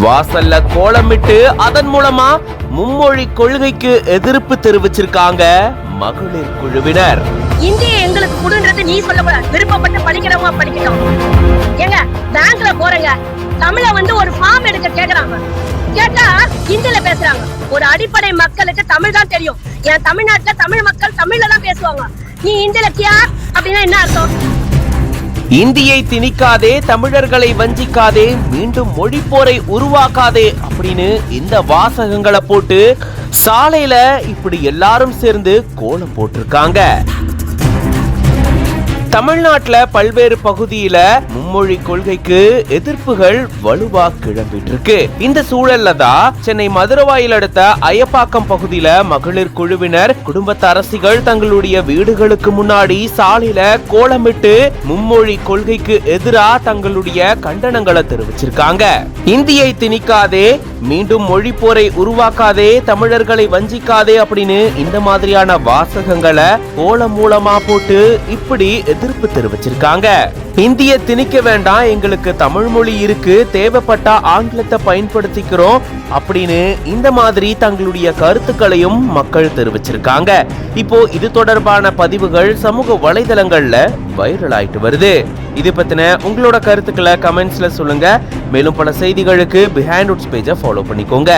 வாசல்ல கோலமிட்டு அதன் மூலமா மும்மொழி கொள்கைக்கு எதிர்ப்பு தெரிவிச்சிருக்காங்க மகளிர் குழுவினர். இந்திய எங்களுக்கு குடுன்றது நீ சொல்லக்கூடாது, விருப்பப்பட்டு படிக்கிறவங்க படிக்கணும். ஏங்க பேங்க்ல போறேங்க, தமிழ ஒரு ஃபார்ம் எடுக்க கேக்குறாங்க, கேட்டா ஹிந்தில பேசுறாங்க. ஒரு அடிப்படை மக்களுக்கு தமிழ் தான் தெரியும். என் தமிழ்நாட்டுல தமிழ் மக்கள் தமிழ்ல தான் பேசுவாங்க. நீ ஹிந்தில கியா அப்படின்னா என்ன அர்த்தம்? இந்தியை திணிக்காதே, தமிழர்களை வஞ்சிக்காதே, மீண்டும் மொழி போரை உருவாக்காதே அப்படின்னு இந்த வாசகங்களை போட்டு சாலையில இப்படி எல்லாரும் சேர்ந்து கோலம் போட்டிருக்காங்க. தமிழ்நாட்டுல பல்வேறு பகுதியில மும்மொழி கொள்கைக்கு எதிர்ப்புகள் வலுவா கிளம்பிட்டு இருக்கு. இந்த சூழல்ல தான் சென்னை மதுரவாயில் அடுத்த அயப்பாக்கம் பகுதியில மகளிர் குழுவினர் குடும்பத்து அரசிகள் தங்களுடைய வீடுகளுக்கு முன்னாடி சாலையில கோலமிட்டு மும்மொழி கொள்கைக்கு எதிராக தங்களுடைய கண்டனங்களை தெரிவிச்சிருக்காங்க. இந்தியை திணிக்காதே, மீண்டும் மொழி போரை உருவாக்காதே, தமிழர்களை வஞ்சிக்காதே அப்படின்னு இந்த மாதிரியான வாசகங்களை கோலம் மூலமா போட்டு இப்படி எதிர்ப்பு தெரிவிச்சிருக்காங்க. இந்திய திணிக்க வேண்டாம், எங்களுக்கு தமிழ் மொழி இருக்கு, தேவைப்பட்டா ஆங்கிலத்தை பயன்படுத்திக்கிறோம் அப்படின்னு இந்த மாதிரி தங்களுடைய கருத்துக்களையும் மக்கள் தெரிவிச்சிருக்காங்க. இப்போ இது தொடர்பான பதிவுகள் சமூக வலைதளங்கள்ல வைரல் ஆயிட்டு வருது. இது பத்தின உங்களோட கருத்துக்களை கமெண்ட்ஸ்ல சொல்லுங்க. மேலும் பல செய்திகளுக்கு பிஹைண்ட் ரூட்ஸ் பேஜை ஃபாலோ பண்ணிக்கோங்க.